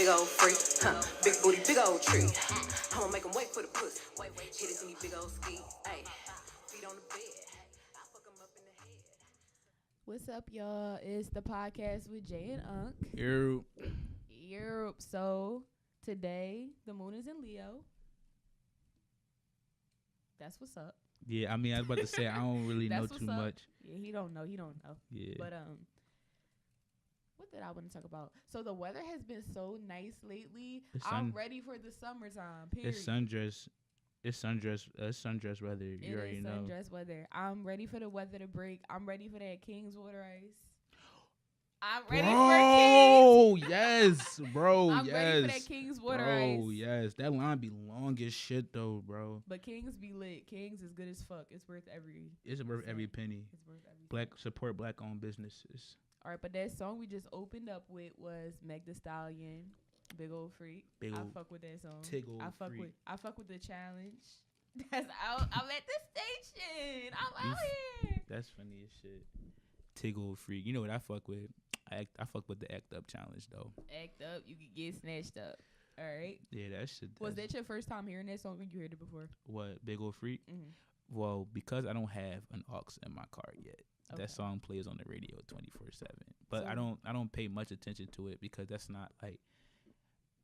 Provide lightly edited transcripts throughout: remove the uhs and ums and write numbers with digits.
big old freak. Big booty, big old tree. I'ma make him wait for the pussy. Hit it in these big old ski. Ayy, feet on the bed. I fuck him up in the head. What's up, y'all? It's the podcast with Jay and Unc. Europe. So today the moon is in Leo. That's what's up. Yeah, I mean, I was about to say I don't really know too much. Yeah, he don't know. Yeah. But what did I want to talk about? So the weather has been so nice lately. I'm ready for the summertime. Period. It's sundress weather. You already know. Sundress weather. I'm ready for the weather to break. I'm ready for that King's water ice. I'm ready for King's. Yes, bro. I'm ready for that King's water ice. Oh, yes. That line be long as shit, though, bro. But King's be lit. King's is good as fuck. It's worth every penny. It's worth every Support black-owned businesses. All right, but that song we just opened up with was Meg Thee Stallion, Big Old Freak. I fuck with that song. I fuck with the challenge. That's out. I'm at the station. I'm out here. That's funny as shit. Tiggle Freak. You know what I fuck with? I fuck with the Act Up challenge though. Act Up, you could get snatched up. All right. Yeah, that shit. Was that your first time hearing that song, or you heard it before? What, Big Old Freak? Mm-hmm. Well, because I don't have an aux in my car yet. Okay. That song plays on the radio 24/7. But so, I don't pay much attention to it because that's not like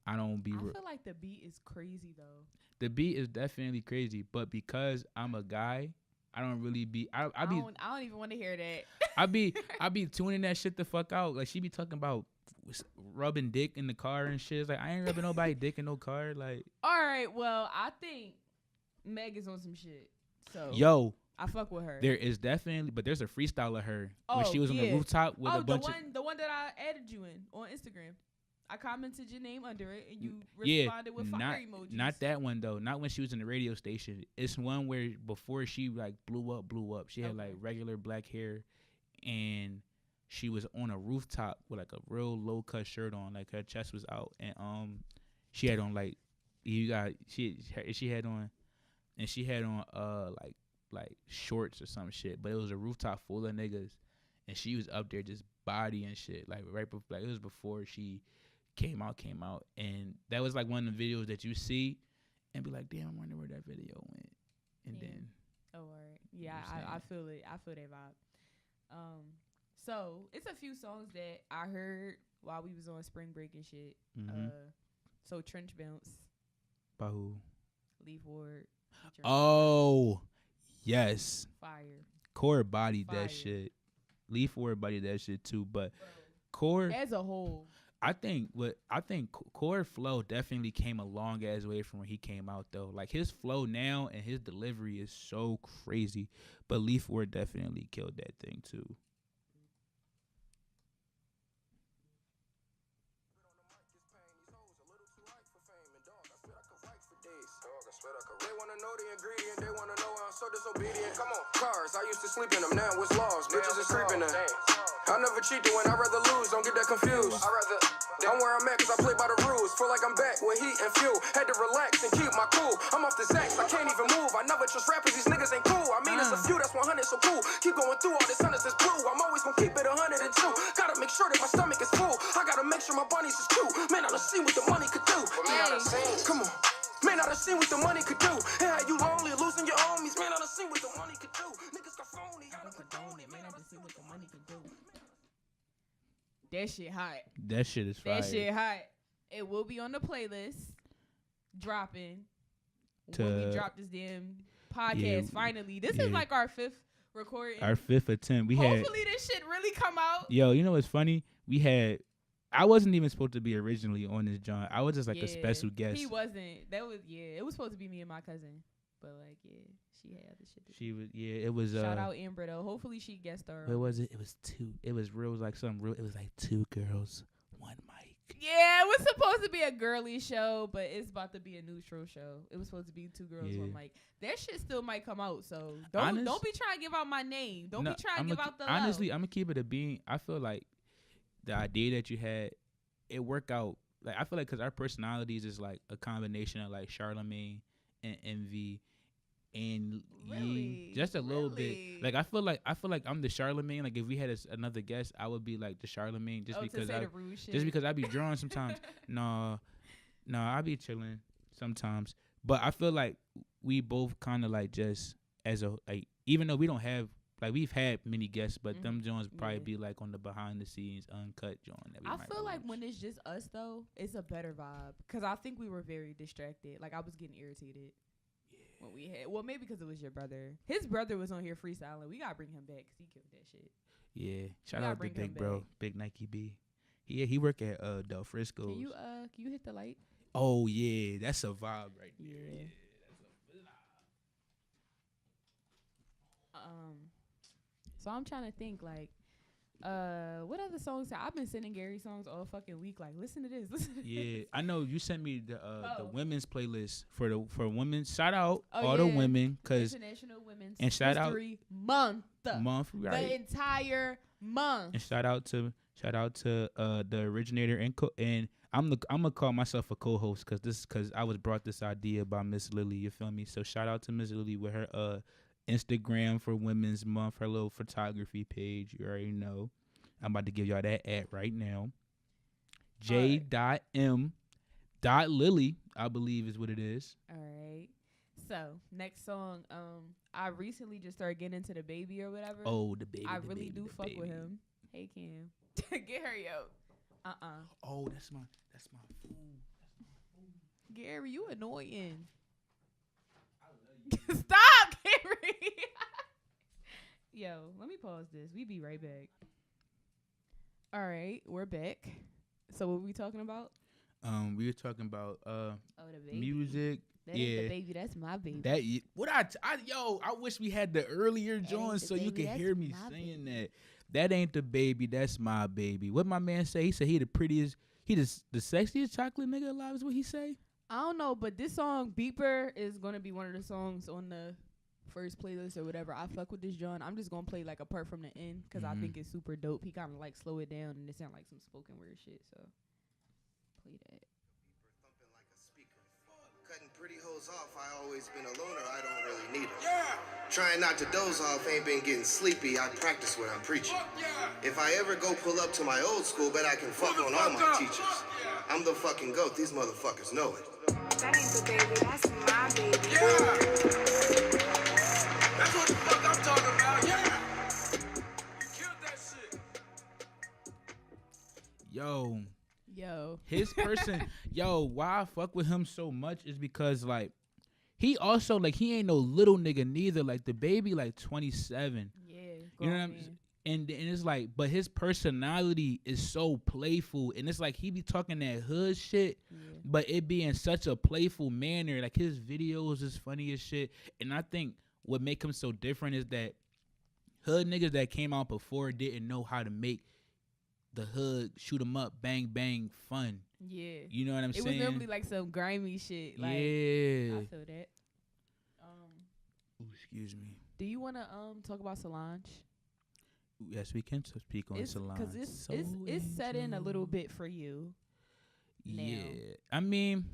I feel like the beat is crazy though. The beat is definitely crazy, but because I'm a guy, I don't really be. I don't even want to hear that. I be tuning that shit the fuck out. Like she be talking about rubbing dick in the car and shit. It's like I ain't rubbing nobody dick in no car. Like all right, well I think Meg is on some shit. So yo, I fuck with her. There is definitely, but there's a freestyle of her when she was on the rooftop with a bunch of the one that I added you in on Instagram. I commented your name under it, and you responded with fire emojis. Not that one, though. Not when she was in the radio station. It's one where before she, like, blew up. She had, like, regular black hair, and she was on a rooftop with, like, a real low-cut shirt on. Like, her chest was out, and she had on, like, she had on like, shorts or some shit. But it was a rooftop full of niggas, and she was up there just bodying shit. Like, right before, like, it was before she came out, and that was like one of the videos that you see and be like, damn, I wonder where that video went. And then all right, yeah, I feel it. I feel that vibe. So it's a few songs that I heard while we was on spring break and shit. Mm-hmm. So Trench Bounce by who? Leaf Ward. Oh yes, fire. Core bodied that shit. Leaf Ward bodied that shit too, but Core as a whole, I think Core flow definitely came a long ass way from when he came out though. Like his flow now and his delivery is so crazy, but Leaf Ward definitely killed that thing too. They wanna know the ingredient, they wanna know I'm so disobedient. Come on, cars, I used to sleep in them, now it's laws, bitches is creeping them. I never cheat to win, I'd rather lose, don't get that confused. I'm where I'm at cause I play by the rules, feel like I'm back with heat and fuel. Had to relax and keep my cool, I'm off the Zax, I can't even move. I never trust rappers, these niggas ain't cool. I mean it's a few, that's 100, so cool. Keep going through all this hundreds, it's blue. I'm always gonna keep it 102. Gotta make sure that my stomach is full. I gotta make sure my bunnies is cute. Man, I done seen what the money could do. Come on. Man, I done seen what the money could do. Hey, how you lonely, losing your homies. Man, I done seen what the money could do. Niggas got phony, I don't condone it. Man, I done seen what the money could do. That shit hot. That shit is fire. That shit hot. It will be on the playlist. Dropping. When we drop this damn podcast finally. This is like our 5th recording. Our 5th attempt. Hopefully this shit really come out. Yo, you know what's funny? I wasn't even supposed to be originally on this joint. I was just like a special guest. He wasn't. It was supposed to be me and my cousin. But like, she had other shit to do. She was, it was. Shout out Amber though. Hopefully she guest star. What was it? It was 2. It was real. It was like something real. It was like 2 girls, 1 mic. Yeah, it was supposed to be a girly show, but it's about to be a neutral show. It was supposed to be 2 girls, 1 mic. That shit still might come out. So don't be trying to give out my name. Don't be trying to give out the love. Honestly, I'm gonna keep it a bean. I feel like the idea that you had, it worked out. Like I feel like because our personalities is like a combination of like Charlamagne and Envy, and Really? just a little bit. Like I feel like I'm the Charlemagne. Like if we had another guest, I would be like the Charlemagne just because I be drawing sometimes. No, I be chilling sometimes. But I feel like we both kind of like just as a like even though we don't have like we've had many guests, but them Jones probably be like on the behind the scenes uncut John. I feel like when it's just us though, it's a better vibe because I think we were very distracted. Like I was getting irritated. When we had, well, maybe because it was your brother. His brother was on here freestyling. We gotta bring him back because he killed that shit. Yeah, shout out to Big Bro, Big Nike B. He work at Del Frisco's. Can you hit the light? Oh yeah, that's a vibe right there. Yeah, that's a vibe. So I'm trying to think like, what other songs? I've been sending Gary songs all fucking week. Like, listen to this. Yeah, I know you sent me the women's playlist for women. Shout out all the women, cause International Women's and shout History Month, right? The entire month. And shout out to the originator and I'm gonna call myself a co-host cause I was brought this idea by Miss Lily. You feel me? So shout out to Miss Lily with her Instagram for Women's Month, her little photography page. You already know. I'm about to give y'all that ad right now. J.M.Lily, I believe is what it is. All right. So next song, I recently just started getting into the baby or whatever. Oh, the baby. I really do fuck with him. Hey Cam, get her out. Oh, that's my food. Gary, you annoying. Stop, Gary. Yo, let me pause this. We be right back. All right, we're back. So what were we talking about? We were talking about the baby. Music. That ain't the baby. That's my baby. I wish we had the earlier joints so you could hear me saying that. That ain't the baby. That's my baby. What my man say? He said he the prettiest. He the sexiest chocolate nigga alive is what he say. I don't know, but this song Beeper is gonna be one of the songs on the first playlist or whatever. I fuck with this John. I'm just gonna play like apart from the end because I think it's super dope. He kind of like slow it down and it sound like some spoken word shit. So play that. Cutting pretty hoes off, I always been a loner, I don't really need them. Yeah. Trying not to doze off, ain't been getting sleepy, I practice what I'm preaching. If I ever go pull up to my old school, bet I can fuck on all my teachers. I'm the fucking GOAT, these motherfuckers know it. That ain't the baby, that's my baby. Yeah! That's what the fuck I'm talking about, yeah! You killed that shit. Yo, his person, why I fuck with him so much is because like he also like he ain't no little nigga neither. Like the baby like 27. Yeah, you know what I'm saying? And it's like, but his personality is so playful, and it's like he be talking that hood shit, but it be in such a playful manner. Like his videos is funny as shit, and I think what make him so different is that hood niggas that came out before didn't know how to make the hood shoot 'em up, bang bang fun. Yeah, you know what I'm saying? It was normally like some grimy shit. Like, yeah, I feel that. Ooh, excuse me. Do you want to talk about Solange? Yes, we can speak on Solange. Because it's set in a little bit for you. Now. Yeah, I mean,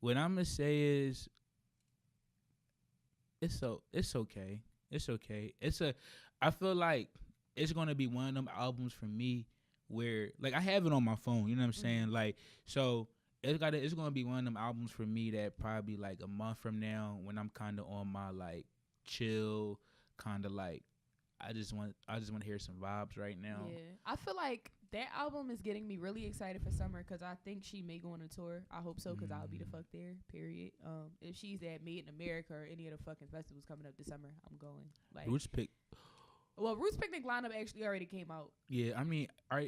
what I'm gonna say is, it's okay. It's okay. I feel like it's gonna be one of them albums for me where, like, I have it on my phone. You know what I'm saying? Like, so it's gonna be one of them albums for me that probably like a month from now when I'm kind of on my like chill kind of like. I just want to hear some vibes right now. Yeah, I feel like that album is getting me really excited for summer because I think she may go on a tour. I hope so because I'll be the fuck there. Period. If she's at Made in America or any of the fucking festivals coming up this summer, I'm going. Like Roots Roots Picnic lineup actually already came out. Yeah, I mean, are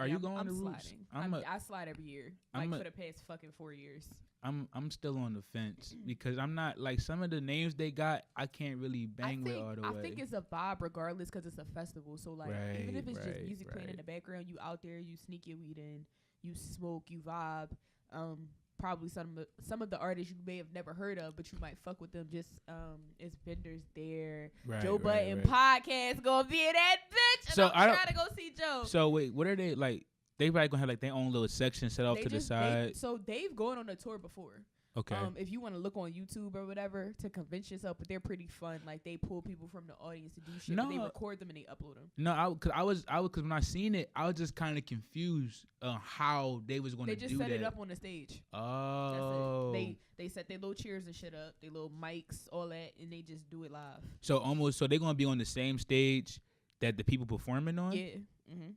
you going to Roots? I slide every year, for the past fucking 4 years. I'm still on the fence because I'm not like some of the names they got. I can't really bang with all the way. I think it's a vibe regardless because it's a festival. So like even if it's just music playing in the background, you out there, you sneak your weed in, you smoke, you vibe. Probably some of the artists you may have never heard of, but you might fuck with them. Just it's vendors there. Joe Budden podcast gonna be in that bitch. And I'm trying to go see Joe. So wait, what are they like? They probably gonna have like their own little section set off to the side. So they've gone on a tour before. Okay. If you want to look on YouTube or whatever to convince yourself, but they're pretty fun. Like they pull people from the audience to do shit. No. But they record them and they upload them. No, cause when I seen it, I was just kind of confused on how they was going to do that. They just set it up on the stage. Oh. That's it. They set their little chairs and shit up, their little mics, all that, and they just do it live. So they're gonna be on the same stage that the people performing on. Yeah. Mm-hmm.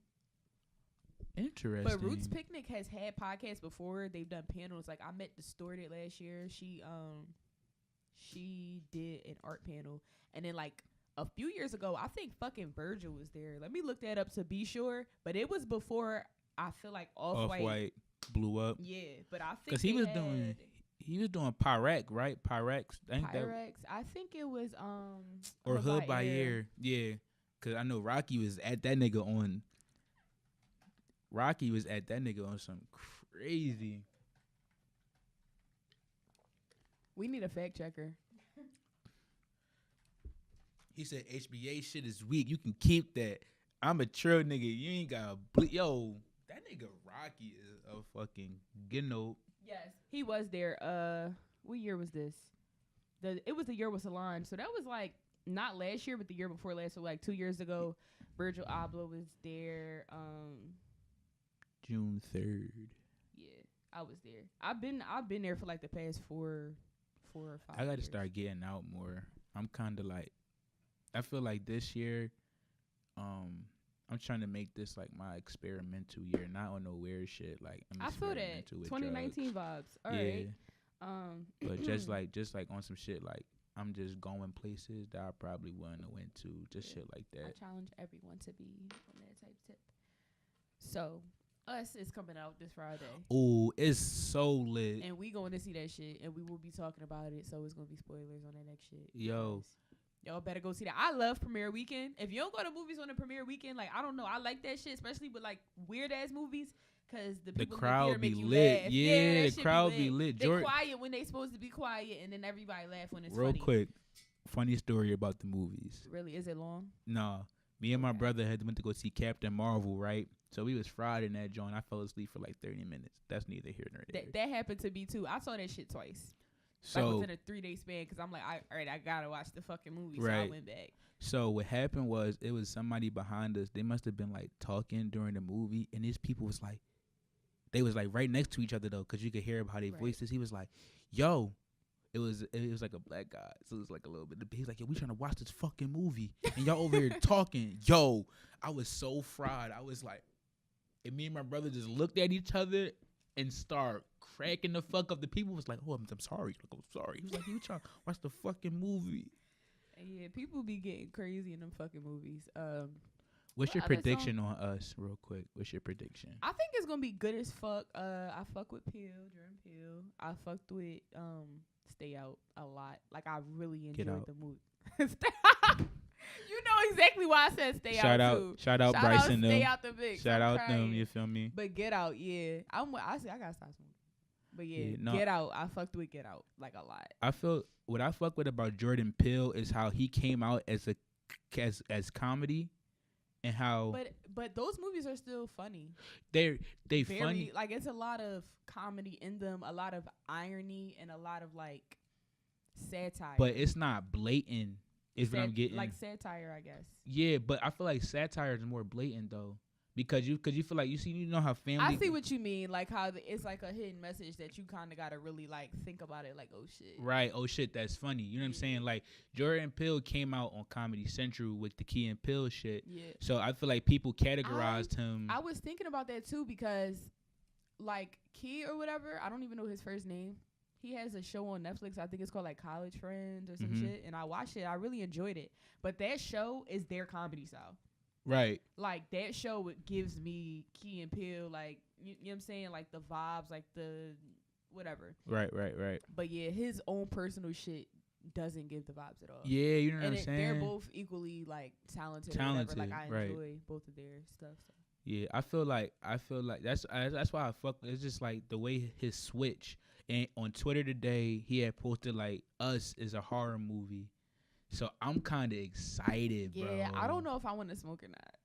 Interesting. But Roots Picnic has had podcasts before. They've done panels. Like I met Distorted last year. She did an art panel, and then like a few years ago, I think fucking Virgil was there. Let me look that up to be sure. But it was before I feel like Off-White blew up. Yeah, but I think because he was doing Pyrex, right? Pyrex. I think it was or Hood by Air. Yeah, because I know Rocky was at that nigga on. Some crazy. We need a fact checker. He said HBA shit is weak. You can keep that. I'm a true nigga. You ain't got yo. That nigga Rocky is a fucking ghetto. Yes, he was there. What year was this? It was the year with Salon. So that was like not last year, but the year before last. So like 2 years ago, Virgil Abloh was there. June 3rd. Yeah, I was there. I've been there for like the past four or 5 I got to years. start getting out more. I'm kind of like, I feel like this year, I'm trying to make this like my experimental year, not on no weird shit. Like I feel that 2019 vibes. All right. But just like on some shit, like I'm just going places that I probably wouldn't have went to, just shit like that. I challenge everyone to be on that type tip. So. Us is coming out this Friday. Oh, it's so lit. And we going to see that shit, and we will be talking about it, so it's going to be spoilers on that next shit. Yo. Y'all better go see that. I love premiere weekend. If you don't go to movies on the premiere weekend, like, I don't know. I like that shit, especially with, like, weird-ass movies, because the crowd be lit. Laugh. Yeah, the crowd be lit. They're quiet when they supposed to be quiet, and then everybody laugh when it's Real funny. quick, funny story about the movies. Really? Is it long? No. Me and my brother went to go see Captain Marvel, right? So we was fried in that joint. I fell asleep for like 30 minutes. That's neither here nor there. That happened to me too. I saw that shit twice. So like within a 3-day span, because I'm like, all right, I gotta watch the fucking movie. So right. I went back. So what happened was it was somebody behind us. They must have been like talking during the movie, and these people was like, they was like right next to each other though, because you could hear how their voices. He was like, "Yo." It was like a black guy, so it was like a little bit. He's like, "Yo, we trying to watch this fucking movie, and y'all over here talking." Yo, I was so fried. I was like, and me and my brother just looked at each other and start cracking the fuck up. The people was like, "Oh, I'm sorry." Like, I'm sorry. He was like, "You trying to watch the fucking movie?" Yeah, people be getting crazy in them fucking movies. What's your prediction on Us, real quick? What's your prediction? I think it's gonna be good as fuck. I fuck with Jordan Peele. I fucked with Stay Out a lot. Like I really enjoyed the movie. You know exactly why I said Stay Out too. Shout out Bryson. Stay Out the big. Shout out them. You feel me? But Get Out, yeah. I gotta stop smoking. But Get Out. I fucked with Get Out like a lot. I feel what I fuck with about Jordan Peele is how he came out as comedy. And how, but those movies are still funny. They very, funny. Like it's a lot of comedy in them, a lot of irony, and a lot of like satire. But it's not blatant. Is what I'm getting. Like satire, I guess. Yeah, but I feel like satire is more blatant though, because you feel like you know how family. I see what you mean, like how it's like a hidden message that you kind of gotta really like think about it, like oh shit. Right, oh shit, that's funny. You know what I'm saying? Like Jordan Peele came out on Comedy Central with the Key and Peele shit. Yeah. So I feel like people categorized him. I was thinking about that too because, like Key or whatever, I don't even know his first name. He has a show on Netflix. I think it's called like College Friends or some shit, and I watched it. I really enjoyed it. But that show is their comedy style. Right. Like, that show gives me Key and Peele, like, you know what I'm saying? Like, the vibes, like, the whatever. Right. But, yeah, his own personal shit doesn't give the vibes at all. Yeah, you know what I'm saying? They're both equally, like, talented or whatever. Like, I enjoy both of their stuff. So. Yeah, I feel like that's why I fuck. It's just, like, the way his switch. And on Twitter today, he had posted, like, Us is a horror movie. So I'm kind of excited, bro. Yeah, I don't know if I want to smoke or not.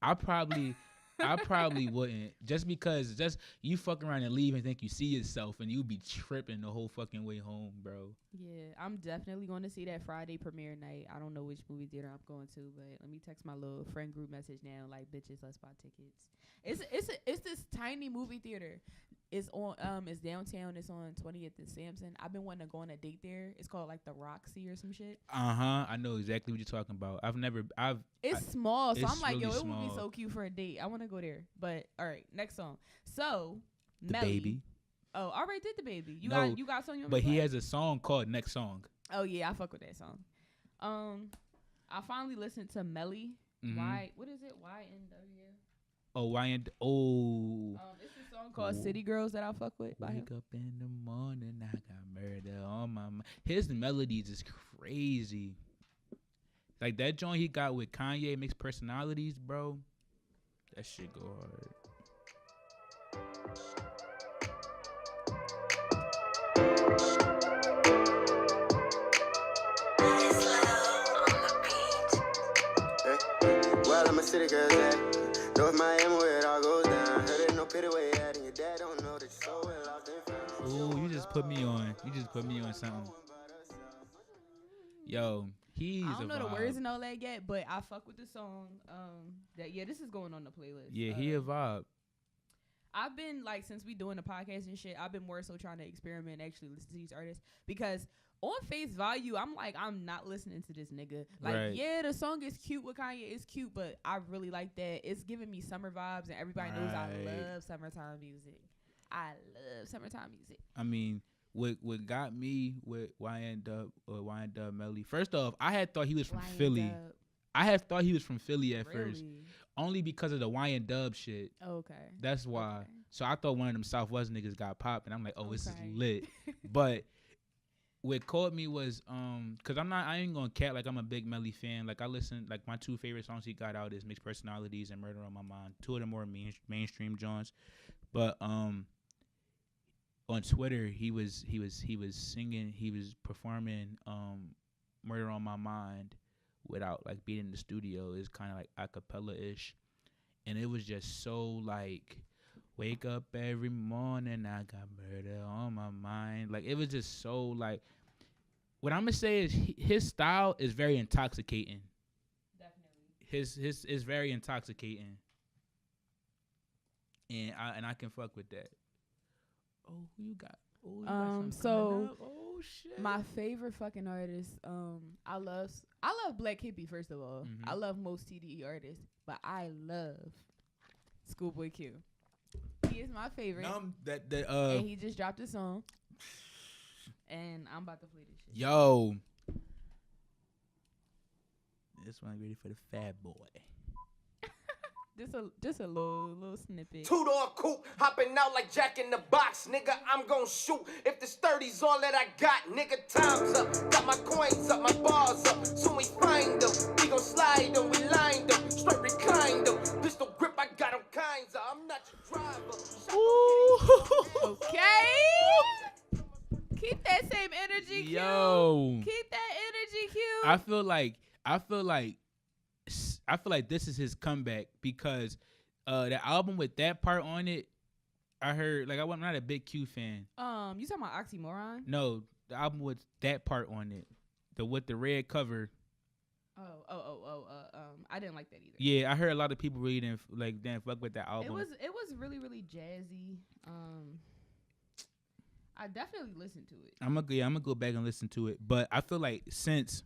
I probably I probably wouldn't, just because you fuck around and leave and think you see yourself and you be tripping the whole fucking way home, bro. Yeah, I'm definitely going to see that Friday premiere night. I don't know which movie theater I'm going to, but let me text my little friend group message now, like, bitches, let's buy tickets. It's this tiny movie theater. It's on it's downtown. It's on 20th and Sampson. I've been wanting to go on a date there. It's called like the Roxy or some shit. I know exactly what you're talking about. It's small, so it's I'm like, really yo, it small. would be so cute for a date. I want to go there. But all right, next song. So The Melly. Baby. Oh, I already did The Baby. You got something you want But me to he play? has a song called Next Song. Oh yeah, I fuck with that song. I finally listened to Melly. Mhm. What is it? YNW. Oh, It's a song called City Girls that I fuck with. By him. Wake up in the morning, I got murder on my mind. His melodies is crazy. Like that joint he got with Kanye, Mixed Personalities, bro. That shit go hard. Well, I'm a city girl, North Miami where it all goes down. Heard it no pity where you at, and your dad don't know that you're so well off and found. Ooh, you just put me on something. Yo, he's I don't know a the vibe. words and all that yet, but I fuck with the song. This is going on the playlist. Yeah, he a vibe. I've been like, since we doing the podcast and shit, I've been more so trying to experiment and actually listen to these artists, because on face value, I'm like, I'm not listening to this nigga. Like, Right. yeah, the song is cute with Kanye. It's cute, but I really like that. It's giving me summer vibes, and everybody knows I Right. love summertime music. I love summertime music. I mean, what got me with YNW Melly. First off, I had thought he was from YN Philly. Dub. I had thought he was from Philly at Really? first, only because of the YN shit. Okay. That's why. Okay. So I thought one of them Southwest niggas got popped, and I'm like, oh, this is Okay. lit. But what caught me was cause I ain't gonna cat like I'm a big Melly fan. Like I listen, like my two favorite songs he got out is Mixed Personalities and Murder on My Mind. Two of them more mainstream joints. But on Twitter he was singing, he was performing Murder on My Mind without like being in the studio. It's kind of like a cappella ish, and it was just so like, wake up every morning, I got murder on my mind. Like it was just so like, what I'm gonna say is his style is very intoxicating. Definitely. His is very intoxicating, and I can fuck with that. Oh, who you got? Oh, you got something so coming up? Oh shit. my favorite fucking artist, I love Black Hippie, first of all. Mhm. I love most TDE artists, but I love Schoolboy Q. He is my favorite. And he just dropped a song. And I'm about to play this shit. Yo. This one ready for the fat boy. Just a little snippet. Two-door coupe, hopping out like Jack in the Box, nigga, I'm gon' shoot. If this 30's all that I got, nigga, time's up. Got my coins up, my bars up, soon we find them. We gon' slide them, we lined them, straight reclined them. Pistol grip, I got them kinds of, I'm not your driver. Okay. Keep that same energy, Q. Yo. Keep that energy, Q. I feel like this is his comeback, because the album with that part on it, I heard, like, I'm not a big Q fan. You talking about Oxymoron? No, the album with that part on it, with the red cover. I didn't like that either. Yeah, I heard a lot of people really didn't fuck with that album. It was really, really jazzy. I definitely listened to it. I'm gonna go back and listen to it, but I feel like since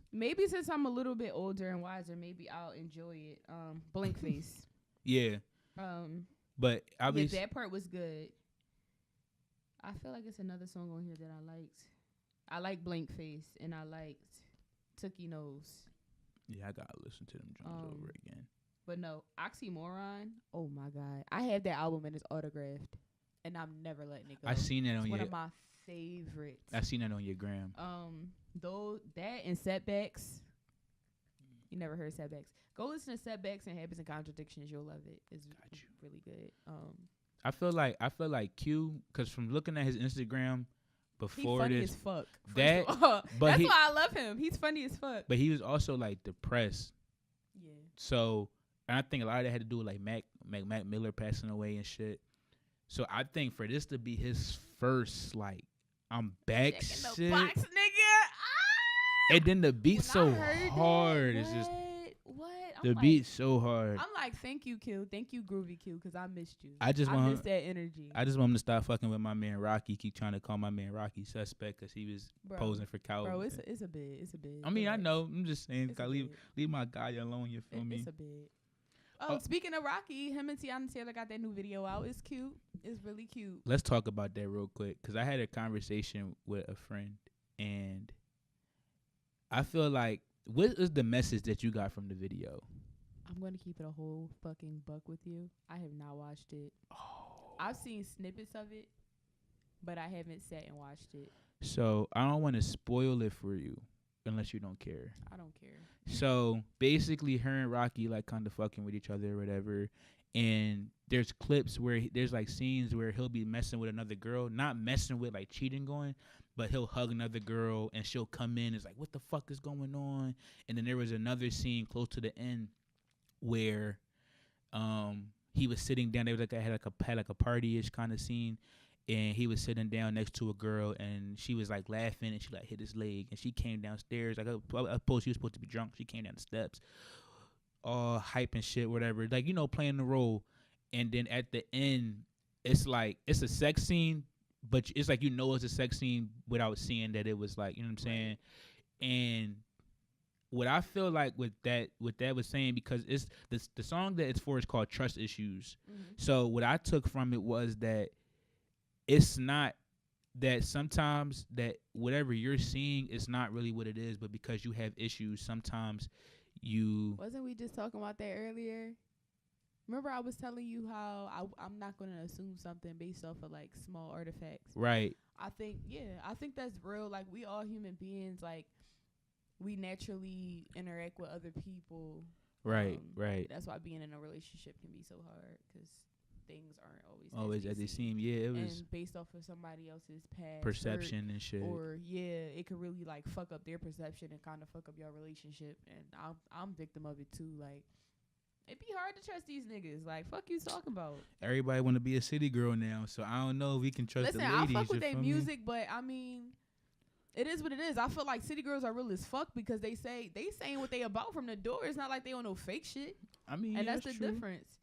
I'm a little bit older and wiser, maybe I'll enjoy it. Blank Face. yeah. But obviously that part was good. I feel like it's another song on here that I liked. I like Blank Face, and I liked Tookie Nose. Yeah, I gotta listen to them drums over again. But no, Oxymoron. Oh my god, I have that album and it's autographed, and I'm never letting it go. I seen that on it's your. one of my favorites. I seen that on your gram. Though that and Setbacks. You never heard Setbacks? Go listen to Setbacks and Habits and Contradictions. You'll love it. It's really good. I feel like Q, because from looking at his Instagram before he funny this, as fuck. but that's why I love him. He's funny as fuck. But he was also like depressed. Yeah. So, and I think a lot of that had to do with like Mac Miller passing away and shit. So I think for this to be his first like I'm back shit, box, nigga. And then the beat so hard. That, it's just what? The beat so hard. I'm like, thank you, Q. Thank you, Groovy Q, because I missed you. I missed that energy. I just want him to stop fucking with my man Rocky. Keep trying to call my man Rocky suspect because he was posing for Cowboy. Bro, it's a bit. It's a bit. I mean, I know. I'm just saying, leave my guy alone. You feel me? It's a bit. Oh, speaking of Rocky, him and Tiana Taylor got that new video out. It's cute. It's really cute. Let's talk about that real quick because I had a conversation with a friend, and I feel like, what is the message that you got from the video? I'm going to keep it a whole fucking buck with you. I have not watched it. Oh. I've seen snippets of it, but I haven't sat and watched it. So I don't want to spoil it for you unless you don't care. I don't care. So basically her and Rocky like kind of fucking with each other or whatever. And there's clips where there's like scenes where he'll be messing with another girl, not messing with like cheating going, but he'll hug another girl and she'll come in and it's like, what the fuck is going on? And then there was another scene close to the end where he was sitting down. They was like had like a party-ish kind of scene, and he was sitting down next to a girl, and she was like laughing, and she like hit his leg, and she came downstairs. Like I suppose she was supposed to be drunk. She came down the steps, all hype and shit, whatever. Like playing the role, and then at the end, it's like it's a sex scene, but it's like it's a sex scene without seeing that it was like, you know what I'm saying, and what I feel like what that was saying, because it's the song that it's for is called Trust Issues. Mm-hmm. So what I took from it was that it's not that sometimes that whatever you're seeing is not really what it is, but because you have issues, sometimes you... Wasn't we just talking about that earlier? Remember I was telling you how I'm not going to assume something based off of like small artifacts. Right. I think that's real. Like we all human beings, like we naturally interact with other people. Right, right. That's why being in a relationship can be so hard, because things aren't always as they seem. Yeah, it was. And based off of somebody else's past perception and shit. Or it could really like fuck up their perception and kind of fuck up your relationship. And I'm victim of it too. Like it'd be hard to trust these niggas. Like fuck you talking about. Everybody want to be a city girl now, so I don't know if we can trust the ladies. I fuck with their music, but I mean, it is what it is. I feel like city girls are real as fuck because they saying what they about from the door. It's not like they don't know fake shit. I mean, and that's the difference.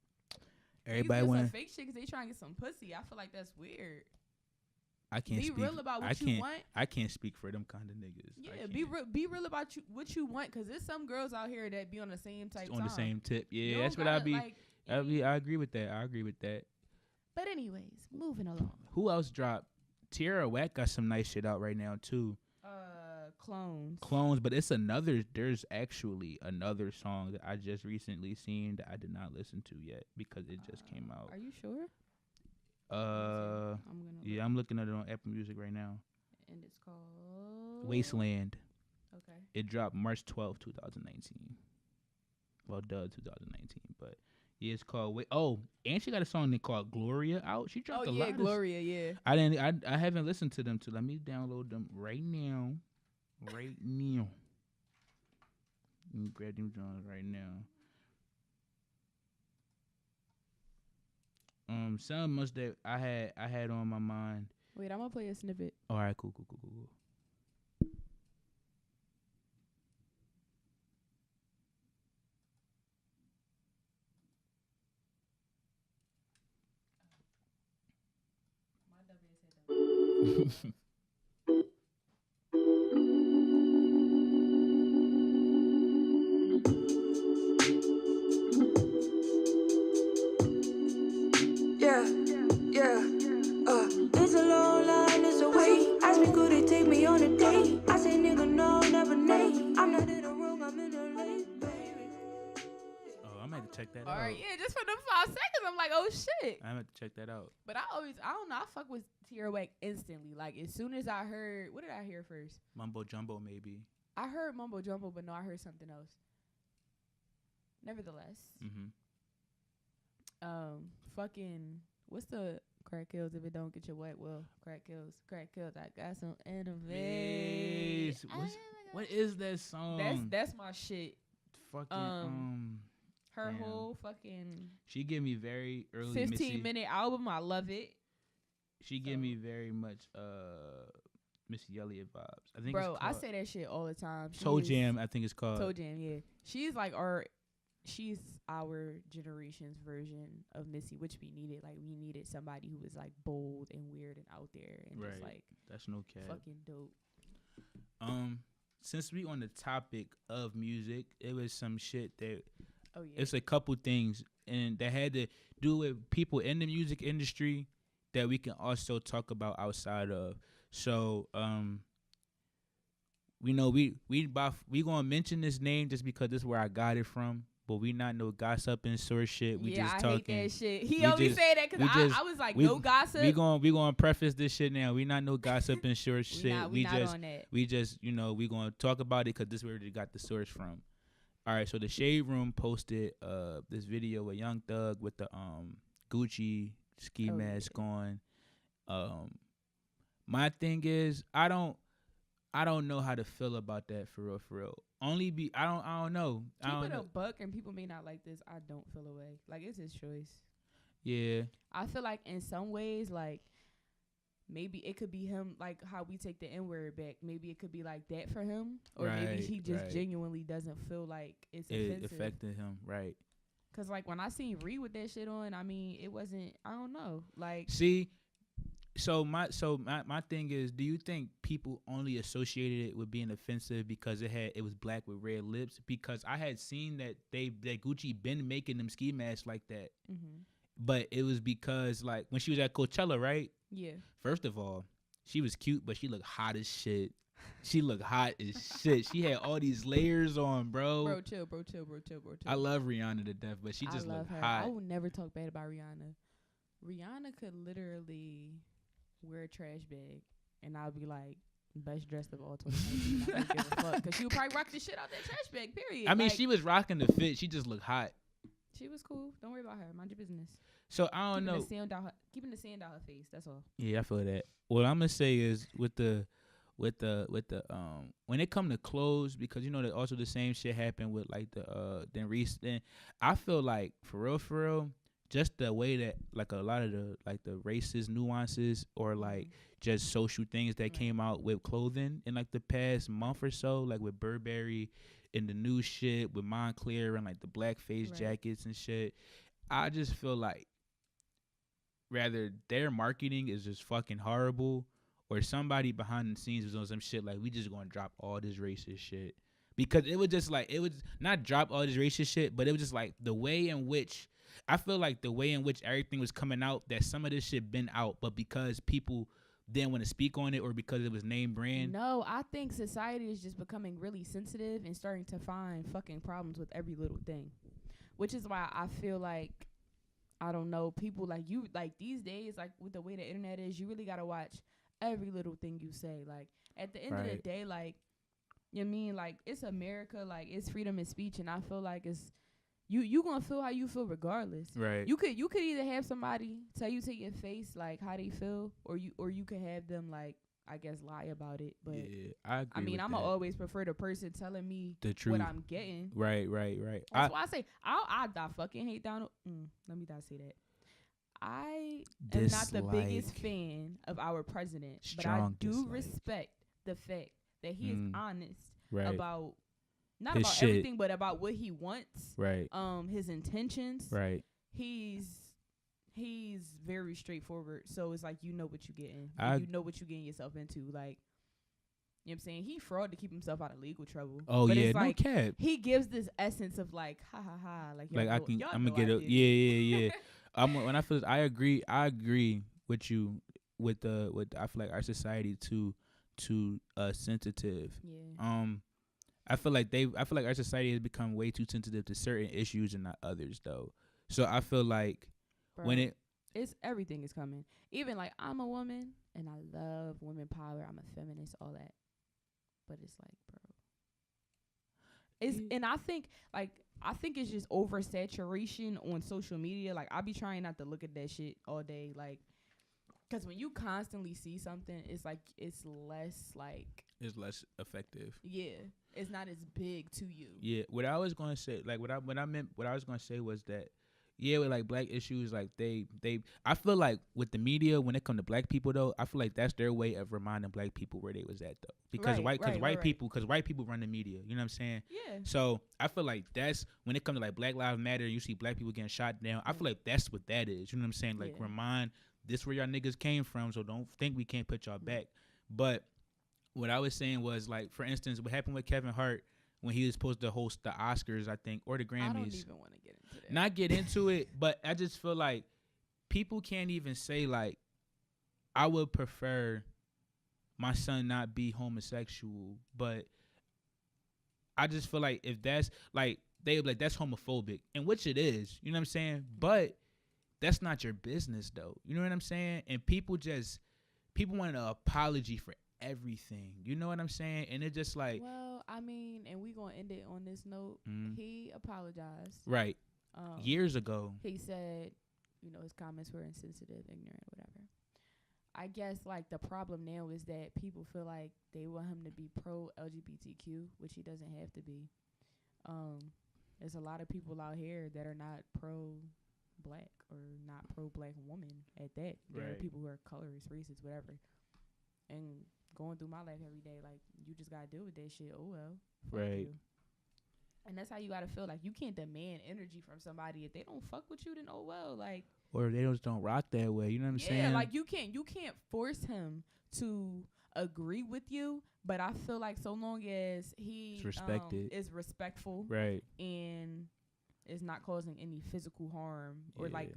Everybody want fake shit because they trying to get some pussy. I feel like that's weird. I can't be real about what you want. I can't speak for them kind of niggas. Yeah, be real about what you want, because there's some girls out here that be on the same type. On the same tip. Yeah, that's what I be. Like, I agree with that. But anyways, moving along. Who else dropped? Tierra Whack got some nice shit out right now too. Clones, but it's there's actually another song that I just recently seen that I did not listen to yet because it just came out. Are you sure? I'm looking at it on Apple Music right now. And it's called Wasteland. Okay. It dropped March 12th, 2019. Well, 2019, but yeah, it's called and she got a song called Gloria out. She dropped a lot. Gloria, yeah. I haven't listened to them too. Let me download them right now. Let me grab them songs right now. Some much that I had on my mind. Wait, I'm gonna play a snippet. All right, cool. It's a long line, it's a wait. Ask me, could it take me on a date? I say, nigga, no, never Nate. I'm not in the room, I'm in the late, baby. Oh, I'm gonna have to check that out. All right, yeah, just for them 5 seconds, I'm like, oh shit. I'm gonna have to check that out. But I don't know, I fuck with Tierra Whack instantly. Like, as soon as I heard, what did I hear first? Mumbo Jumbo, maybe. I heard Mumbo Jumbo, but no, I heard something else. Nevertheless. Fucking, what's the crack kills if it don't get you wet? Well, crack kills. I got some enemies. What is that song? That's my shit. Fucking Her whole fucking. She give me very early 15-minute album. I love it. She give me very much Missy Elliott vibes. I think. Bro, I say that shit all the time. Toe Jam, I think it's called. Toe Jam, yeah. She's our generation's version of Missy, which we needed. Like, we needed somebody who was like bold and weird and out there and just like that's no cap. Fucking dope. Since we on the topic of music, it was some shit that yeah. It's a couple things and that had to do with people in the music industry that we can also talk about outside of. So we know we gonna mention this name just because this is where I got it from. But we not no gossiping sort shit. We just talking. I hate that shit. He always say that because I was like, no gossip. We gonna preface this shit now. We not no gossiping short shit. We not on that. We just we gonna talk about it because this is where we got the source from. All right, so the Shade Room posted this video of Young Thug with the Gucci ski mask on. My thing is I don't know how to feel about that for real. I don't know. Keep it a buck, and people may not like this. I don't feel away. Like, it's his choice. Yeah. I feel like in some ways, like, maybe it could be him, like how we take the N-word back. Maybe it could be like that for him. Or maybe he just genuinely doesn't feel like it's offensive. It affected him, right. Because, like, when I seen Ree with that shit on, I mean, it wasn't, I don't know. Like, see, So my thing is, do you think people only associated it with being offensive because it was black with red lips? Because I had seen that Gucci been making them ski masks like that, but it was because like when she was at Coachella, right? Yeah. First of all, she was cute, but she looked hot as shit. She looked hot as shit. She had all these layers on, bro. Bro, chill. I love Rihanna to death, but she just looked hot. I will never talk bad about Rihanna. Rihanna could literally wear a trash bag, and I'll be like, best dressed of all 2019. I don't give a fuck, because she would probably rock the shit out that trash bag, period. I mean, she was rocking the fit. She just looked hot. She was cool. Don't worry about her. Mind your business. So, I don't know. Keeping the sand out her face. That's all. Yeah, I feel that. What I'm going to say is with the when it come to clothes, because, you know, that also the same shit happened with, like, then I feel like, for real, just the way that like a lot of the like the racist nuances or like just social things that came out with clothing in like the past month or so, like with Burberry and the new shit with Moncler and like the blackface jackets and shit. I just feel like rather their marketing is just fucking horrible, or somebody behind the scenes was on some shit like we just gonna drop all this racist shit, because it was just like it was not drop all this racist shit, but it was just like the way in which. I feel like the way in which everything was coming out, that some of this shit been out, but because people didn't want to speak on it or because it was name brand. No, I think society is just becoming really sensitive and starting to find fucking problems with every little thing, which is why I feel like, I don't know, people like you, like these days, like with the way the internet is, you really got to watch every little thing you say. Like at the end of the day, like, you know what I mean? Like it's America, like it's freedom of speech, and I feel like it's, You gonna feel how you feel regardless. Right. You could either have somebody tell you to your face like how they feel, or you could have them like, I guess, lie about it. But yeah, I agree. I mean, I'ma always prefer the person telling me the truth, what I'm getting. Right. That's why I say I fucking hate Donald. Let me not say that. I am not the biggest fan of our president, but I do respect the fact that he is honest about. Not his about shit. everything, but about what he wants. Right. His intentions. Right. He's very straightforward. So it's like, you know what you're getting. You know what you're getting yourself into. Like, you know what I'm saying? He fraud to keep himself out of legal trouble. Oh, but yeah, it's like, no cap. He gives this essence of like, ha ha ha. Like I'm gonna get it. Yeah. When I feel this, I agree with you with I feel like our society too sensitive. Yeah. I feel like our society has become way too sensitive to certain issues and not others though. So I feel like it's everything is coming. Even like, I'm a woman and I love women power. I'm a feminist, all that. But it's like, bro. And I think it's just oversaturation on social media. Like I be trying not to look at that shit all day. Like Because when you constantly see something, it's like it's less effective. Yeah, it's not as big to you. Yeah, what I was gonna say, like what I was gonna say was that, yeah, with like black issues, like they I feel like with the media when it come to black people though, I feel like that's their way of reminding black people where they was at though, because white people run the media. You know what I'm saying? Yeah. So I feel like that's when it comes to like Black Lives Matter, and you see black people getting shot down. I feel like that's what that is. You know what I'm saying? Like remind this where y'all niggas came from, so don't think we can't put y'all back. But what I was saying was, like, for instance, what happened with Kevin Hart when he was supposed to host the Oscars, I think, or the Grammys. I don't even want to get into that. Not get into it, but I just feel like people can't even say, like, I would prefer my son not be homosexual, but I just feel like if that's, like, they would be like, that's homophobic, and which it is, you know what I'm saying? But that's not your business, though. You know what I'm saying? And people want an apology for everything. You know what I'm saying? And it's just like, well, I mean, and we gonna end it on this note. He apologized. Right. Years ago. He said, his comments were insensitive, ignorant, whatever. I guess like the problem now is that people feel like they want him to be pro LGBTQ, which he doesn't have to be. There's a lot of people out here that are not pro black or not pro black woman at that. There are people who are colorist, racist, whatever. And going through my life every day, like, you just gotta deal with that shit. Oh well. Right. You. And that's how you gotta feel. Like, you can't demand energy from somebody if they don't fuck with you. Then oh well, like. Or they just don't rock that way. You know what I'm saying? Yeah, like you can't force him to agree with you. But I feel like so long as he is respectful, right, and is not causing any physical harm or like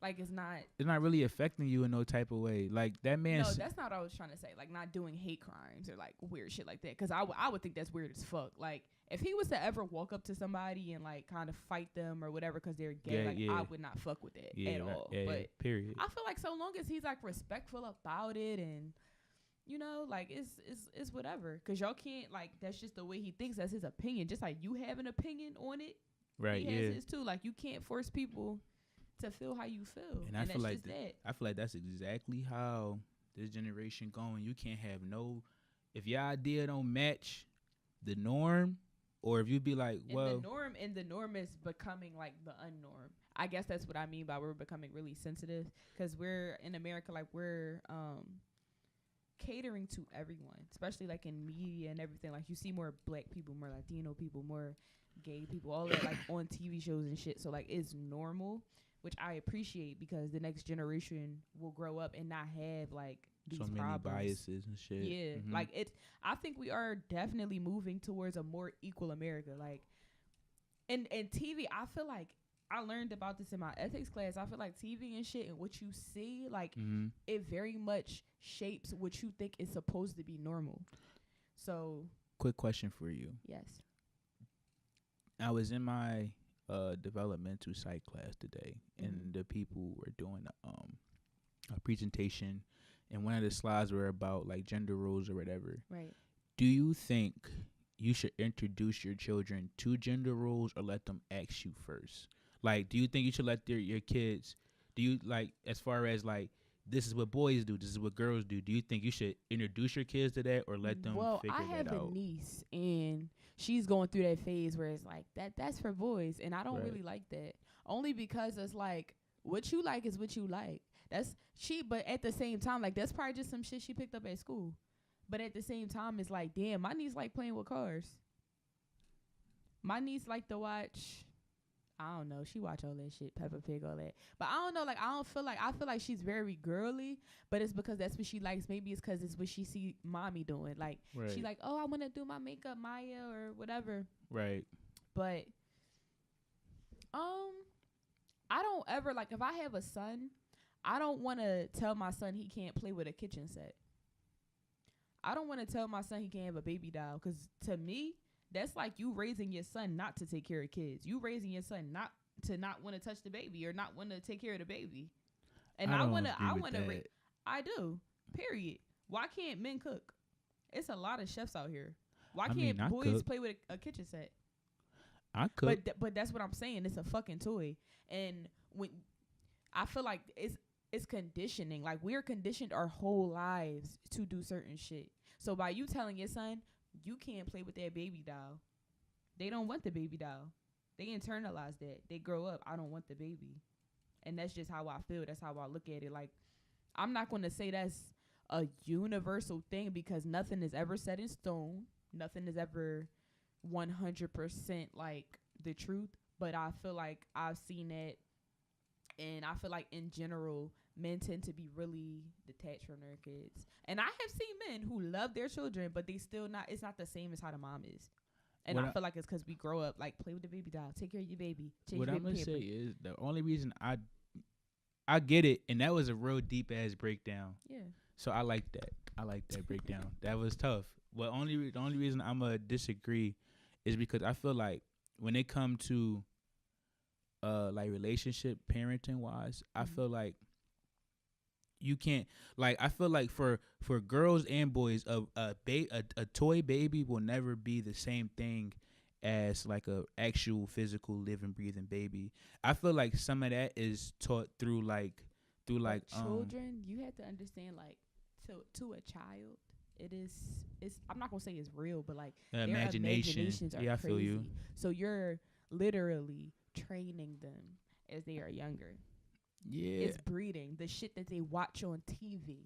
it's not really affecting you in no type of way. Like that man. No, that's not what I was trying to say. Like not doing hate crimes or like weird shit like that. Because I would think that's weird as fuck. Like if he was to ever walk up to somebody and like kind of fight them or whatever because they're gay, I would not fuck with that at all. But period. I feel like so long as he's like respectful about it and like it's whatever. Because y'all can't like that's just the way he thinks. That's his opinion. Just like you have an opinion on it, right? He has his too. Like you can't force people to feel how you feel. And I feel like that's exactly how this generation going. You can't have if your idea don't match the norm, or if you be like, well, the norm is becoming like the unnorm. I guess that's what I mean by we're becoming really sensitive because we're in America, like we're catering to everyone, especially like in media and everything. Like you see more black people, more Latino people, more gay people, all that like on TV shows and shit. So like it's normal, which I appreciate because the next generation will grow up and not have like these so many problems. Biases and shit. Yeah, like I think we are definitely moving towards a more equal America. Like, and TV, I feel like I learned about this in my ethics class. I feel like TV and shit and what you see, like it very much shapes what you think is supposed to be normal. So, quick question for you. Yes. I was in my developmental psych class today, and the people were doing a presentation, and one of the slides were about like gender roles or whatever. Right. Do you think you should introduce your children to gender roles or let them ask you first? Like, do you think you should let your kids? Do you like as far as like this is what boys do, this is what girls do? Do you think you should introduce your kids to that or let them figure that out? Well, I have a niece and she's going through that phase where it's like that's for boys, and I don't really like that. Only because it's like what you like is what you like. But at the same time, like that's probably just some shit she picked up at school. But at the same time, it's like, damn, my niece like playing with cars. My niece like to watch, I don't know, she watch all that shit, Peppa Pig, all that. But I don't know, like I feel like she's very girly, but it's because that's what she likes. Maybe it's because it's what she see mommy doing. Like she's like, oh, I want to do my makeup, Maya, or whatever. Right. But I don't ever like if I have a son, I don't want to tell my son he can't play with a kitchen set. I don't want to tell my son he can't have a baby doll because to me, that's like you raising your son not to take care of kids. You raising your son not want to touch the baby or not want to take care of the baby. And I want to I do. Period. Why can't men cook? It's a lot of chefs out here. Why can't boys play with a kitchen set? I cook. But that's what I'm saying. It's a fucking toy. And when I feel like it's conditioning. Like we're conditioned our whole lives to do certain shit. So by you telling your son you can't play with that baby doll, they don't want the baby doll. They internalize that. They grow up, I don't want the baby. And that's just how I feel. That's how I look at it. Like, I'm not going to say that's a universal thing because nothing is ever set in stone. Nothing is ever 100% like the truth. But I feel like I've seen it. And I feel like in general, men tend to be really detached from their kids. And I have seen men who love their children, but they still not, it's not the same as how the mom is. And I feel like it's because we grow up, like, play with the baby doll, take care of your baby. What I'm going to say is the only reason I get it, and that was a real deep-ass breakdown. Yeah. So I like that. I like that breakdown. That was tough. Well, the only reason I'm going to disagree is because I feel like when it come to, like, relationship parenting-wise, I feel like you can't, like, I feel like for girls and boys, a toy baby will never be the same thing as like a actual physical living breathing baby. I feel like some of that is taught through children. You have to understand, like, to a child, it's I'm not gonna say it's real, but like their imaginations are crazy. I feel you. So you're literally training them as they are younger. Yeah, it's breeding. The shit that they watch on TV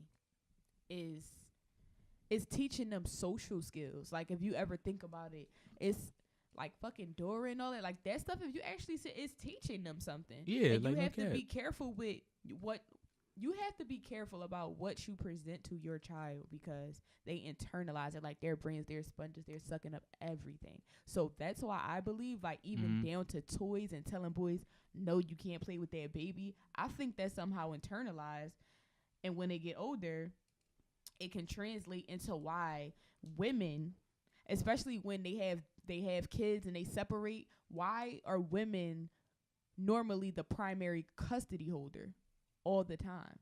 is teaching them social skills. Like, if you ever think about it, it's like fucking Dora and all that. Like, that stuff, if you actually see, it's teaching them something. Yeah, and you have to be careful with what you have to be careful about what you present to your child because they internalize it. Like, their brains, they're sponges, they're sucking up everything. So that's why I believe, like, even down to toys and telling boys, no, you can't play with that baby. I think that's somehow internalized. And when they get older, it can translate into why women, especially when they have kids and they separate, why are women normally the primary custody holder all the time?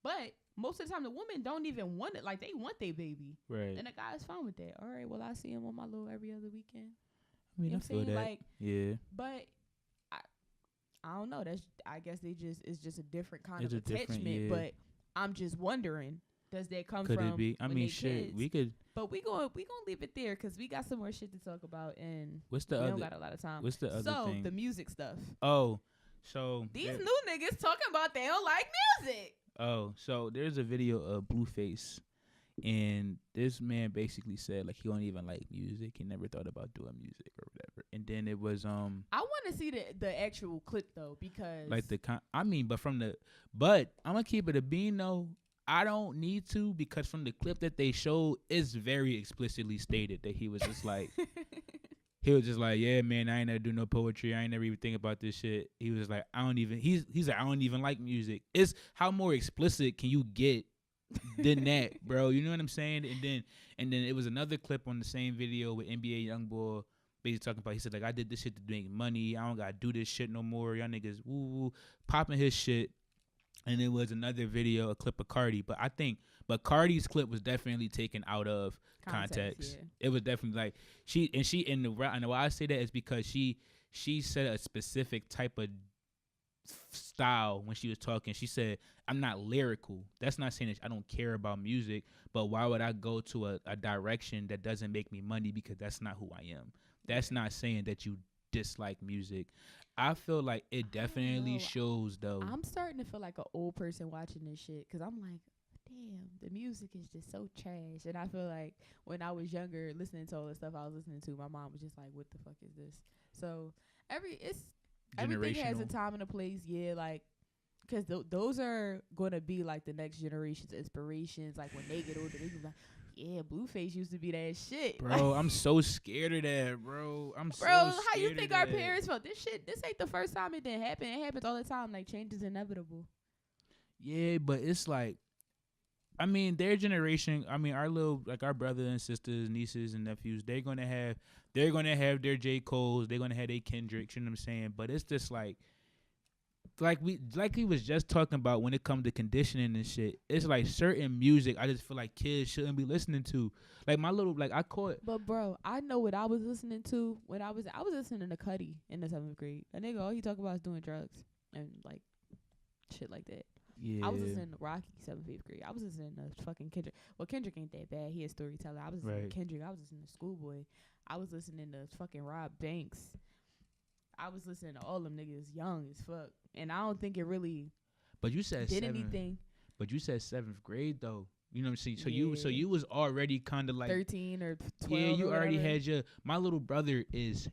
But most of the time, the women don't even want it. Like, they want their baby. Right. And the guy's fine with that. All right, well, I see him on my little every other weekend. I mean, I feel that. Like, yeah. But I don't know. I guess it's just a different kind of attachment. But I'm just wondering, does that come from? Could it be? I mean, shit, we could. But we gonna leave it there because we got some more shit to talk about, and we don't got a lot of time. What's the other thing? So the music stuff. Oh, so these new niggas talking about they don't like music. Oh, so there's a video of Blueface, and this man basically said like he don't even like music. He never thought about doing music or whatever. And then it was I want to see the actual clip though because like but I'm gonna keep it a bean though. I don't need to because from the clip that they showed, it's very explicitly stated that he was just like, yeah, man, I ain't never do no poetry. I ain't never even think about this shit. He was like, he's like, I don't even like music. It's how more explicit can you get than that, bro? You know what I'm saying? And then it was another clip on the same video with NBA Youngboy basically talking about, he said like, I did this shit to make money. I don't gotta do this shit no more. Y'all niggas woo popping his shit. And it was another video, a clip of Cardi. But Cardi's clip was definitely taken out of context. Yeah. It was definitely like and why I say that is because she said a specific type of style when she was talking. She said, I'm not lyrical. That's not saying that I don't care about music, but why would I go to a direction that doesn't make me money because that's not who I am. That's not saying that you dislike music. I feel like it definitely shows though. I'm starting to feel like an old person watching this shit because I'm like, damn, the music is just so trash. And I feel like when I was younger, listening to all the stuff I was listening to, my mom was just like, what the fuck is this? So everything has a time and a place. Yeah, like because those are gonna be like the next generation's inspirations. Like when they get older, they be like, yeah, Blueface used to be that shit. Bro, I'm so scared of that, bro. How you think our parents felt? This ain't the first time it didn't happen. It happens all the time. Like, change is inevitable. Yeah, but it's like, I mean, their generation, I mean, our brothers and sisters, nieces and nephews, they're gonna have their J. Cole's, they're gonna have their Kendricks, you know what I'm saying? But it's just like we was just talking about when it comes to conditioning and shit. It's like certain music I just feel like kids shouldn't be listening to. Like I caught. But bro, I know what I was listening to when I was listening to Cudi in the 7th grade. A nigga, all he talk about is doing drugs. and like shit like that. Yeah. I was listening to Rocky 7th, 8th grade. I was listening to fucking Kendrick. Well, Kendrick ain't that bad. He a storyteller. I was listening to Kendrick. I was listening to Schoolboy. I was listening to fucking Rob Banks. I was listening to all them niggas young as fuck. And I don't think it really But you said anything. But you said 7th grade though. You know what I'm saying? So you was already kind of like 13 or 12. Yeah, you or already whatever. had your. My little brother is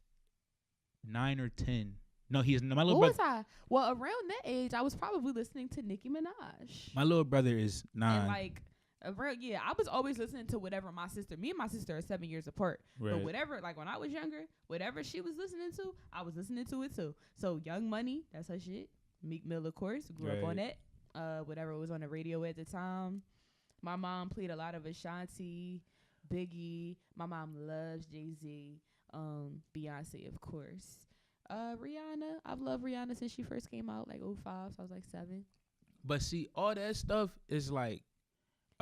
9 or 10. No, he's my little What brother. was I? Well, around that age, I was probably listening to Nicki Minaj. My little brother is 9. And like I was always listening to whatever me and my sister are 7 years apart. Right. But whatever, like when I was younger, whatever she was listening to, I was listening to it too. So Young Money, that's her shit. Meek Mill, of course, grew up on that. Whatever was on the radio at the time. My mom played a lot of Ashanti, Biggie. My mom loves Jay-Z, Beyonce, of course. Rihanna, I've loved Rihanna since she first came out, like 05, so I was like 7. But see, all that stuff is like,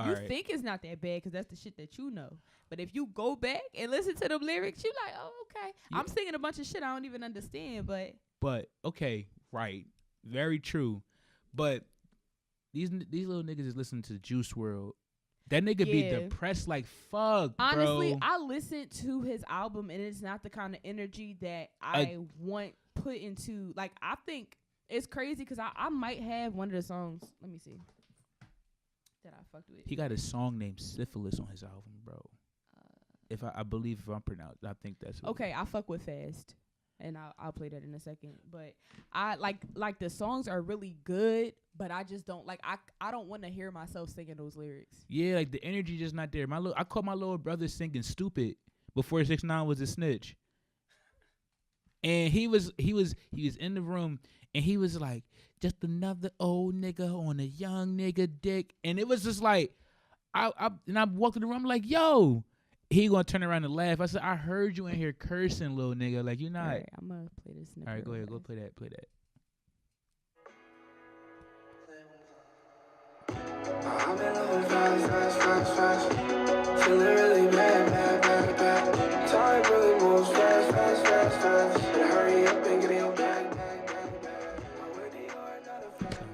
you think it's not that bad because that's the shit that you know. But if you go back and listen to them lyrics, you like, oh, okay. Yeah. I'm singing a bunch of shit I don't even understand, but. But, okay, right. Very true. But these little niggas is listening to Juice WRLD. That nigga be depressed like fuck, honestly, bro. I listened to his album, and it's not the kind of energy that I want put into. Like, I think it's crazy because I might have one of the songs. Let me see. That I fucked with. He got a song named Syphilis on his album, bro. If I believe if I'm pronounced, I think that's okay. I fuck with Fast, and I'll play that in a second. But I like the songs are really good, but I just don't like. I don't want to hear myself singing those lyrics. Yeah, like the energy just not there. I caught my little brother singing "Stupid" before 6ix9ine was a snitch, and he was in the room, and he was like, "Just another old nigga on a young nigga dick," and it was just like, I walked in the room I'm like, "Yo." He gonna turn around and laugh. I said, I heard you in here cursing, little nigga. Like, you're not. All right, I'm gonna play this. All right, go ahead. Go play that. Play that. I've been living fast. Feeling really bad. Time really moves fast. Better hurry up and get in your bag. Not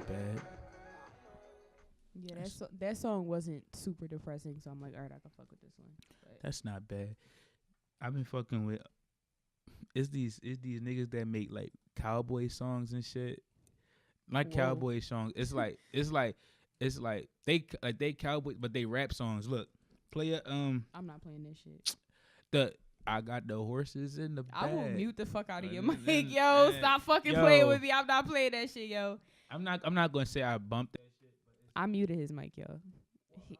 bad. Yeah, that song wasn't super depressing, so I'm like, all right, I can fuck with this one. But that's not bad. I've been fucking with. It's these niggas that make like cowboy songs and shit. Not cowboy songs. It's like they cowboy, but they rap songs. Look, play a I'm not playing this shit. I got the horses in the bag. I will mute the fuck out of your mic, yo. Stop fucking playing with me. I'm not playing that shit, yo. I'm not gonna say I bumped that shit. I muted his mic, yo.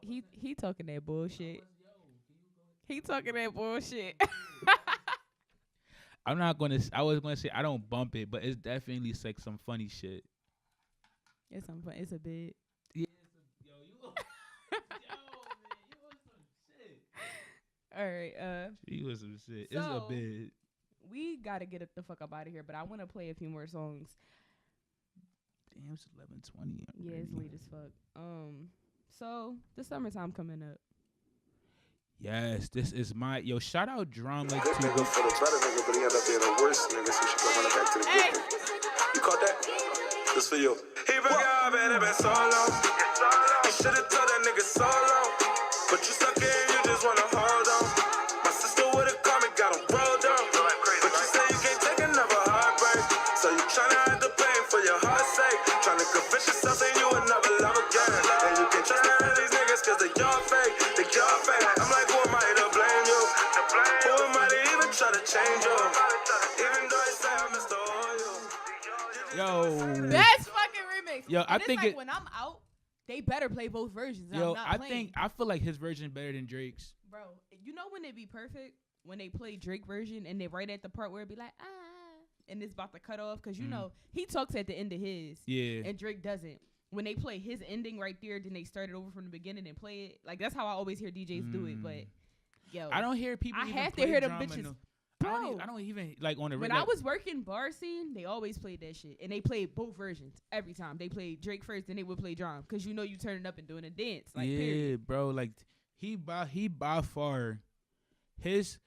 He talking that bullshit. He talking that bullshit. I was gonna say I don't bump it, but it's definitely like some funny shit. It's some fun. It's a bit. Yeah, yo, man, you on some shit. All right, you was some shit. So, it's a bit. We gotta get the fuck up out of here, but I want to play a few more songs. Damn, it's 11:20. Yeah, it's late as fuck. So the summertime coming up. Yes, this is my shout out Drama Good nigga for the better nigga, but he ended up being a worse nigga, so she go running back to the good nigga. You caught that? This for you. He been gone, man, it been so long. You should've told that nigga so long, but you stuck in, you just wanna hold on. My sister would've called me, got him rolled on, but you say you can't take another heartbreak, so you tryna hide the pain for your heart's sake, tryna convince yourself that you would never love again, and you can't trust none of these niggas cause they your fake, I'm like, who am I to blame you? Who am I to even try to change you? Even though they say I'm Mr. Oil. Yo, best fucking remix. Yo, and I it's think like when I'm out, they better play both versions. Yo, I'm not I feel like his version better than Drake's. Bro, you know when it be perfect? When they play Drake version and they right at the part where it be like, and it's about to cut off because you know he talks at the end of his. Yeah. And Drake doesn't. When they play his ending right there, then they start it over from the beginning and play it. Like that's how I always hear DJs do it. But yo, I don't hear people. I even have to play hear them Drama, bitches. no. Bro, I don't even like on the. When I was working bar scene, they always played that shit, and they played both versions every time. They played Drake first, then they would play Drama, because you know you turning up and doing a dance. Like, yeah, period. Bro, like he by far his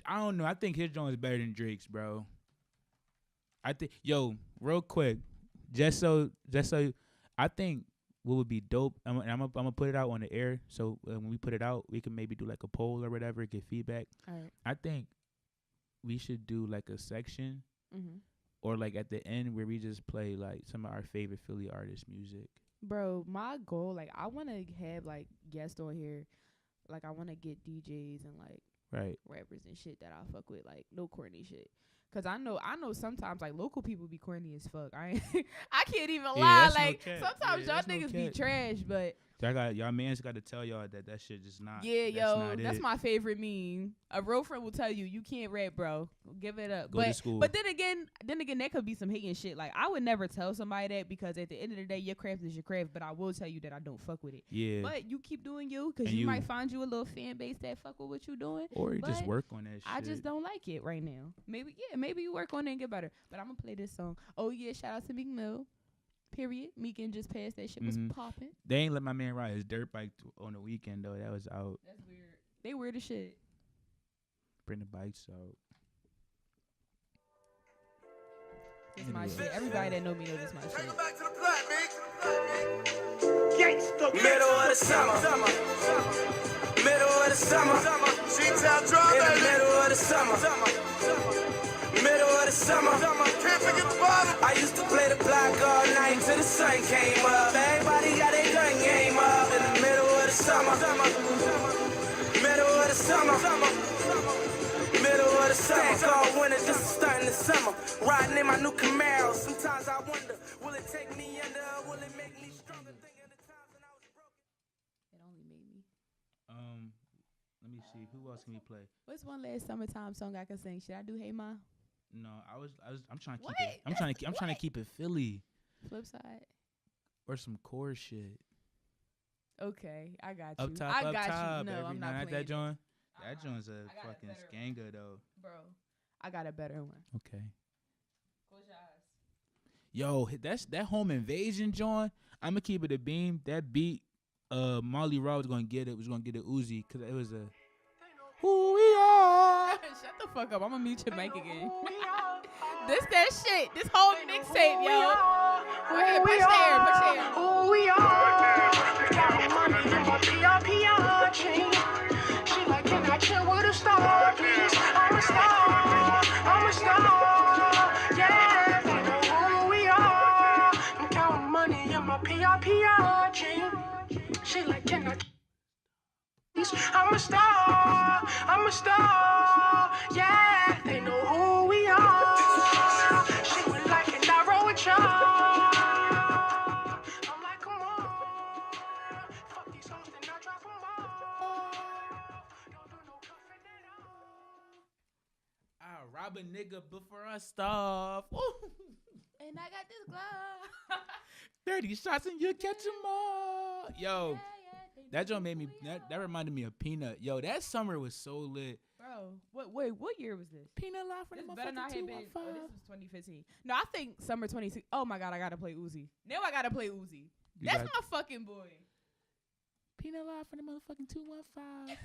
I don't know. I think his joint is better than Drake's, bro. I think real quick, just so, I think what would be dope. I'm gonna put it out on the air. So when we put it out, we can maybe do like a poll or whatever, get feedback. All right. I think we should do like a section, Mm-hmm. or like at the end where we just play like some of our favorite Philly artists' music. Bro, my goal, like, I want to have like guests on here. Like, I want to get DJs and like rappers and shit that I fuck with, like no corny shit. Cause I know sometimes like local people be corny as fuck. I can't even lie. Like sometimes y'all niggas be trash, but y'all mans got to tell y'all that shit just not. Yeah, that's my favorite meme. A real friend will tell you can't rap, bro. Give it up. Go to school. But then again, that could be some hating shit. Like I would never tell somebody that because at the end of the day, your craft is your craft. But I will tell you that I don't fuck with it. Yeah. But you keep doing you, cause you might find you a little fan base that fuck with what you doing. Or you just work on that shit. I just don't like it right now. Maybe you work on it and get better. But I'm gonna play this song. Oh yeah, shout out to Meek Mill. Period. Meekin just passed. That shit was popping. They ain't let my man ride his dirt bike on the weekend though. That was out. That's weird. They weird as shit. Bring the bikes out. This my shit. Everybody that know me know this my shit. Take it back to the flat, man. Middle of the summer. Middle of the summer. She-Town Drive, In the baby. middle of the summer. Middle of the summer. Can't forget the bottom. I used to play the block all night till the sun came up. Everybody got their gun game up. In the middle of the summer. Middle of the summer. Middle of the summer. It's all winter, just starting the summer. Riding in my new Camaro. Sometimes I wonder, will it take me under? Will it make me stronger? Thinking the times when I was broken. It only made me. Let me see. Who else can we play? What's one last summertime song I can sing? Should I do Hey Ma? No, I'm trying to keep it. I'm trying to keep it Philly. Flip side. Or some core shit. Okay, I got you. Up top, I up got top. you. No, I'm not playing that joint. it. That joint's a I got fucking a better skanga though. Bro, I got a better one. Okay. Close your Yo, eyes. that's that home invasion joint. I'ma keep it a beam. That beat, Molly Raw was gonna get it. Was gonna get it Uzi because it was a. Who we are? Shut the fuck up. I'm gonna mute your mic again. This that shit. This whole mixtape, yo. Go ahead, push there, push there. Who we are? Got money in my PRPR chain. She like, can I chill with a star, please? I'm a star. I'm a star. Yeah, they know who we are. I'm counting money in my PRPR chain. She like, can I? I'm a star. I'm a star. Yeah, they know who we are. She would like it, I roll with y'all. I'm like, come on. Fuck these hoes, then I drop them all. Don't do no cuffing at all. I rob a nigga before I starve. And I got this glove. 30 shots and you catch them all. Yo. That joint made me. That reminded me of Peanut. Yo, that summer was so lit. Bro, what year was this? Peanut Live for the This better not motherfucking have been. 215. Oh, this was 2015. No, I think summer 26. Oh my god, I gotta play Uzi. Now I gotta play Uzi. That's my fucking boy. Peanut Live for the motherfucking 215.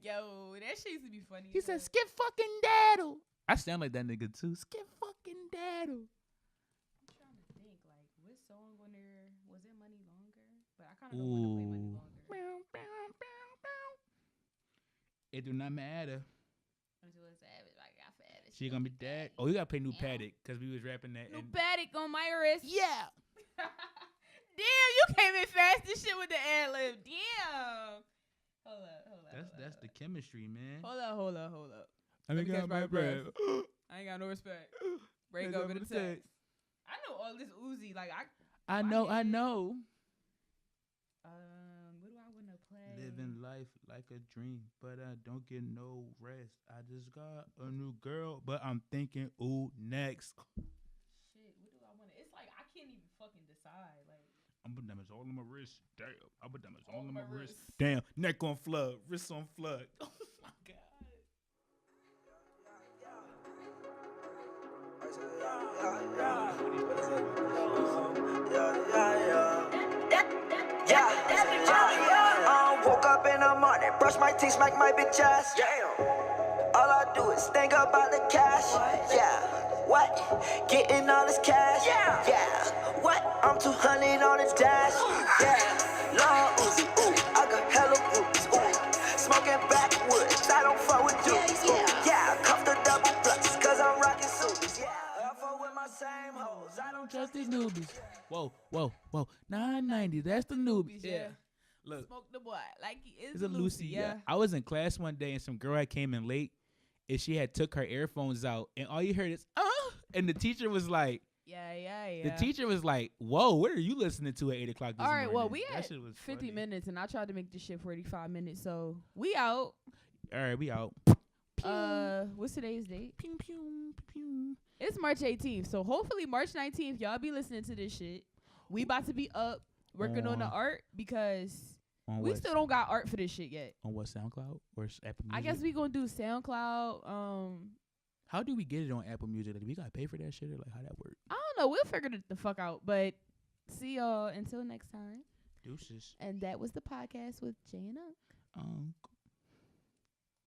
Yo, that shit used to be funny. He said, "Skip fucking daddle." I sound like that nigga too. Skip fucking daddle. I'm trying to think, like, what song on there was it? Money Longer, but I kind of don't want to play Money Longer. It do not matter. Until it's savage, like I fat. She gonna be dead. Oh, you gotta play New Paddock because we was rapping that. New Paddock on my wrist. Yeah. Damn, you came in fast as shit with the ad lib. Damn. Hold up. That's the chemistry, man. Hold up. I ain't got my breath. I ain't got no respect. Break over the text. I know all this Uzi. Like I know. What do I want to play? Living life like a dream, but I don't get no rest. I just got a new girl, but I'm thinking, ooh, next. Shit, what do I want to? It's like I can't even fucking decide. Like I'm putting diamonds all on my wrist. Damn, I'm putting diamonds all on my wrist. Damn, neck on flood, wrist on flood. Oh my god. Woke up in the morning, brush my teeth, smack my bitch ass. Damn. All I do is think about the cash. Yeah. What? Getting all this cash? Yeah. What? I'm 200 on the dash. Yeah. Long Uzi, ooh. I got hella groupies, ooh. Smoking backwoods, I don't fuck with dudes. Yeah. Cuff the double blunts, cause I'm rocking suits. Yeah. I fuck with my same hoes. I don't Trust these newbies. Whoa. 990. That's the newbies. Yeah. Look. Smoke the boy like he is It's a Lucy. Yeah. I was in class one day and some girl had came in late and she had took her earphones out and all you heard is and the teacher was like, yeah. The teacher was like, "Whoa, what are you listening to at 8 o'clock this morning?" All right, well, we had 50 minutes, and I tried to make this shit 45 minutes, so we out. All right, we out. What's today's date? It's March 18th, so hopefully March 19th, y'all be listening to this shit. We about to be up working on the art because we still don't got art for this shit yet. On what, SoundCloud or Apple Music? I guess we gonna do SoundCloud. How do we get it on Apple Music? Like, we gotta pay for that shit, or like how that work? I don't know. We'll figure it the fuck out. But see y'all until next time. Deuces. And that was the podcast with Jay and Unc.